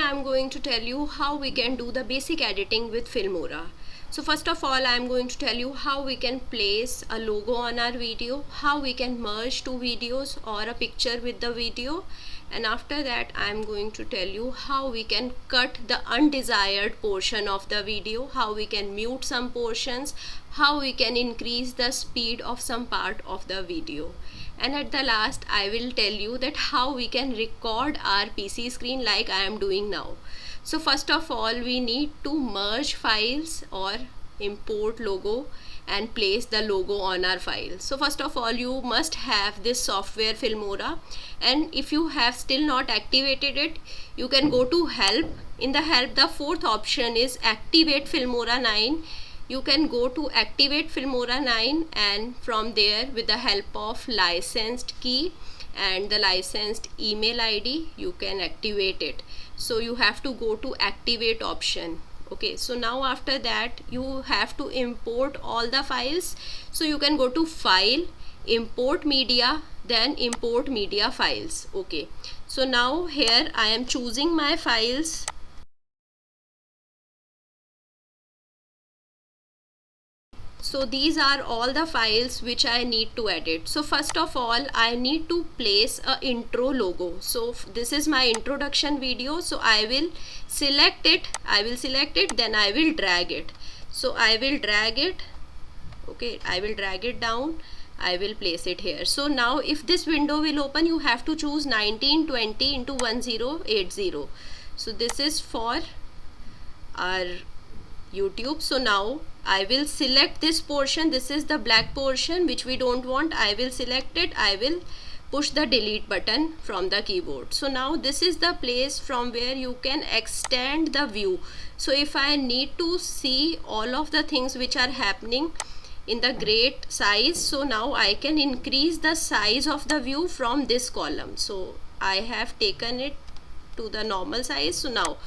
I am going to tell you how we can do the basic editing with Filmora. So first of all, I am going to tell you how we can place a logo on our video, how we can merge two videos or a picture with the video, and after that I am going to tell you how we can cut the undesired portion of the video, how we can mute some portions, how we can increase the speed of some part of the video. And at the last I will tell you that how we can record our PC screen like I am doing now. So first of all, we need to merge files or import logo and place the logo on our file. So first of all, you must have this software Filmora, and if you have still not activated it, you can go to help. In the help, the fourth option is activate Filmora 9. You can go to activate Filmora 9, and from there with the help of licensed key and the licensed email ID you can activate it. So you have to go to activate option. Okay, so now after that you have to import all the files. So you can go to file, import media, then import media files. Okay, so now here I am choosing my files. So these are all the files which I need to edit. So first of all, I need to place a intro logo. So this is my introduction video. So I will select it, then I will drag it. So I will drag it. Okay, I will drag it down. I will place it here. So now if this window will open, you have to choose 1920 into 1080. So this is for our YouTube. So now I will select this portion. This is the black portion which we don't want. I will select it. I will push the delete button from the keyboard. So now this is the place from where you can extend the view. So if I need to see all of the things which are happening in the great size, so now I can increase the size of the view from this column. So I have taken it to the normal size. So now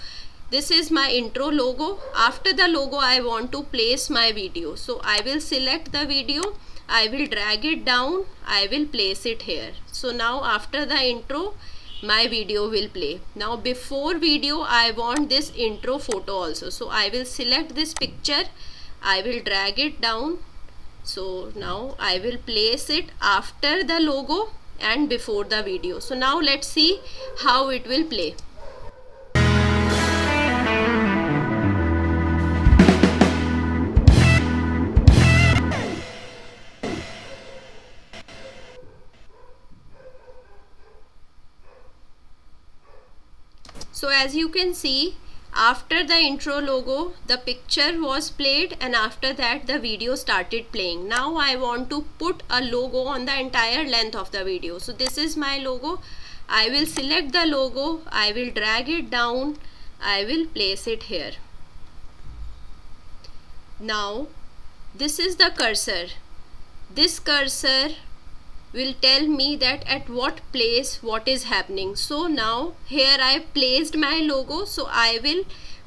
this is my intro logo. After the logo, I want to place my video. So I will select the video, I will drag it down, I will place it here. So now after the intro, my video will play. Now before video, I want this intro photo also. So I will select this picture, I will drag it down. So now I will place it after the logo and before the video. So now let's see how it will play. So as you can see, after the intro logo, the picture was played, and after that the video started playing. Now I want to put a logo on the entire length of the video. So this is my logo. I will select the logo, I will drag it down, I will place it here. Now this is the cursor. This cursor will tell me that at what place what is happening. So now here I placed my logo, so I will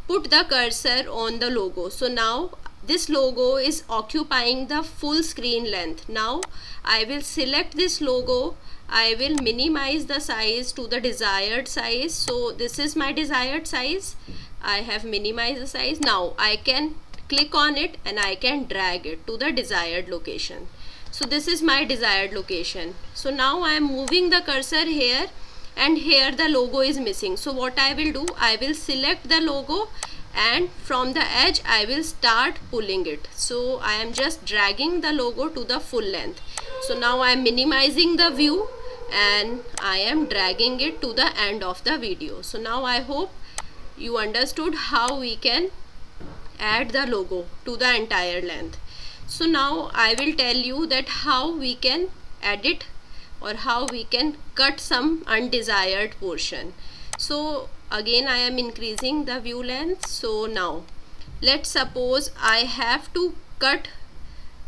put the cursor on the logo. So now this logo is occupying the full screen length. Now I will select this logo, I will minimize the size to the desired size. So this is my desired size. I have minimized the size. Now I can click on it and I can drag it to the desired location. So this is my desired location. So now I am moving the cursor here, and here the logo is missing. So what I will do, I will select the logo, and from the edge I will start pulling it. So I am just dragging the logo to the full length. So now I am minimizing the view and I am dragging it to the end of the video. So now I hope you understood how we can add the logo to the entire length. So now I will tell you that how we can edit or how we can cut some undesired portion. So again I am increasing the view length. So now let's suppose I have to cut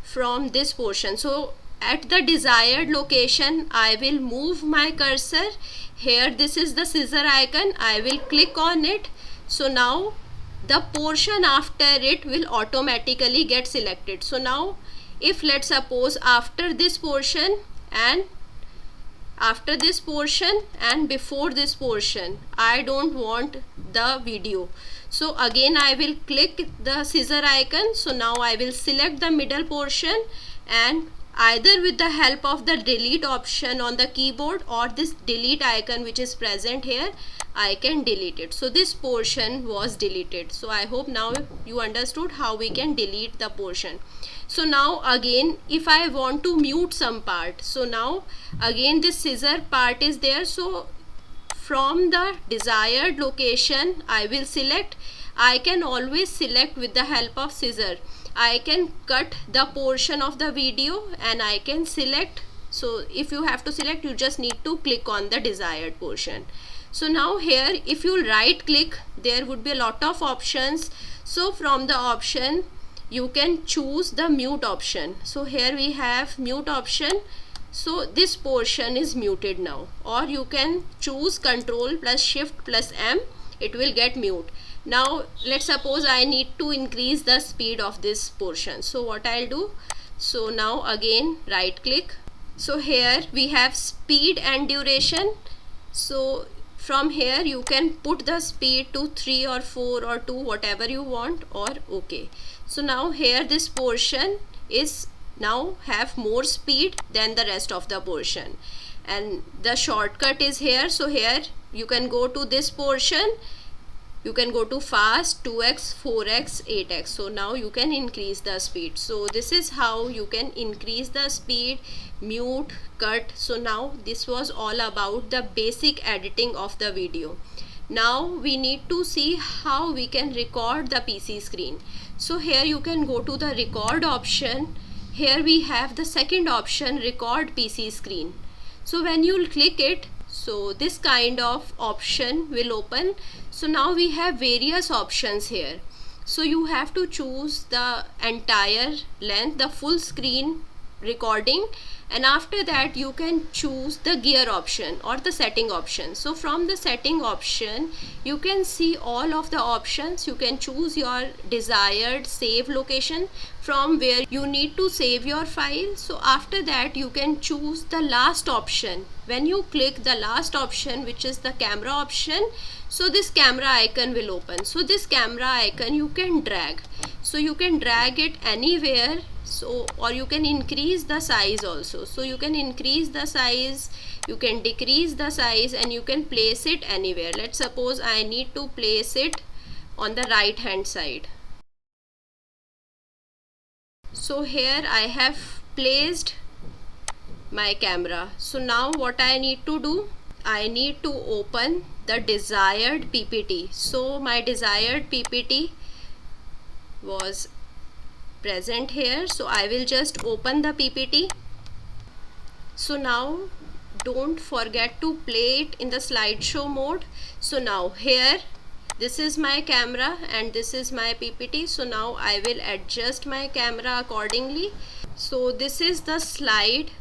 from this portion. So at the desired location I will move my cursor. Here this is the scissor icon. I will click on it. So now the portion after it will automatically get selected. So now if let's suppose after this portion and before this portion I don't want the video. So again I will click the scissor icon. So now I will select the middle portion, and either with the help of the delete option on the keyboard or this delete icon which is present here, I can delete it. So this portion was deleted. So I hope now you understood how we can delete the portion. So now again if I want to mute some part, so now again this scissor part is there. So from the desired location I will select. I can always select with the help of scissor. I can cut the portion of the video and I can select. So if you have to select, you just need to click on the desired portion. So now here if you right click, there would be a lot of options. So from the option you can choose the mute option. So here we have mute option. So this portion is muted now, or you can choose Ctrl plus Shift plus M, it will get mute. Now let's suppose I need to increase the speed of this portion. So what I'll do, so now again right click. So here we have speed and duration. So from here you can put the speed to 3 or 4 or 2, whatever you want, or OK. So now here this portion is now have more speed than the rest of the portion, and the shortcut is here. So here you can go to this portion, you can go to fast, 2x, 4x, 8x. So now you can increase the speed. So this is how you can increase the speed, mute, cut. So now this was all about the basic editing of the video. Now we need to see how we can record the PC screen. So here you can go to the record option. Here we have the second option, record PC screen. So when you'll click it, so this kind of option will open. So now we have various options here. So you have to choose the entire length, the full screen recording, and after that you can choose the gear option or the setting option. So from the setting option you can see all of the options. You can choose your desired save location from where you need to save your file. So after that you can choose the last option. When you click the last option, which is the camera option, so this camera icon will open. So this camera icon you can drag. So you can drag it anywhere. So or you can increase the size also. So you can increase the size, you can decrease the size, and you can place it anywhere. Let's suppose I need to place it on the right hand side. So here I have placed my camera. So now what I need to do, I need to open the desired PPT. So my desired PPT was present here. So I will just open the PPT. So now don't forget to play it in the slideshow mode. So now here this is my camera and this is my PPT. So now I will adjust my camera accordingly. So this is the slide,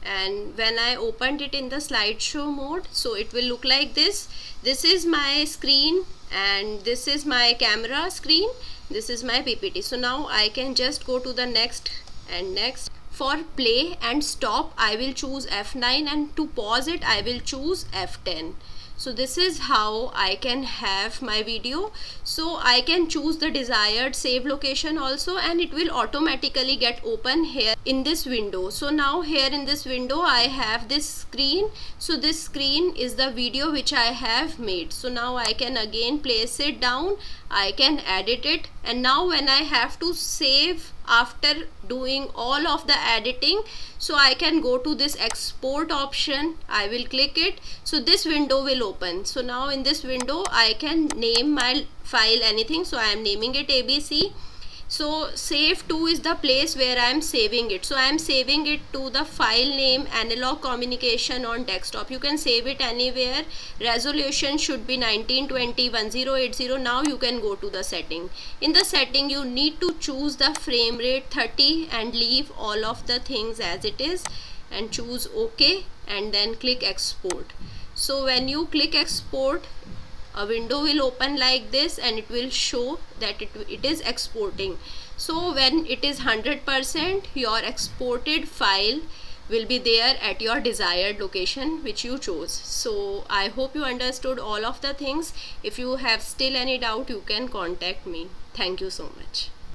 and when I opened it in the slideshow mode, so it will look like this. This is my screen and this is my camera screen, this is my PPT. So now I can just go to the next and next. For play and stop I will choose F9, and to pause it I will choose F10. So this is how I can have my video. So I can choose the desired save location also, and it will automatically get open here in this window. So now here in this window I have this screen. So this screen is the video which I have made. So now I can again place it down, I can edit it, and now when I have to save after doing all of the editing, so I can go to this export option, I will click it. So this window will open. So now in this window I can name my file anything. So I am naming it ABC. So save to is the place where I am saving it. So I am saving it to the file name analog communication on desktop. You can save it anywhere. Resolution should be 1920 1080. Now you can go to the setting. In the setting you need to choose the frame rate 30 and leave all of the things as it is, and choose OK, and then click export. So when you click export, a window will open like this and it will show that it is exporting. So when it is 100%, your exported file will be there at your desired location which you chose. So I hope you understood all of the things. If you have still any doubt, you can contact me. Thank you so much.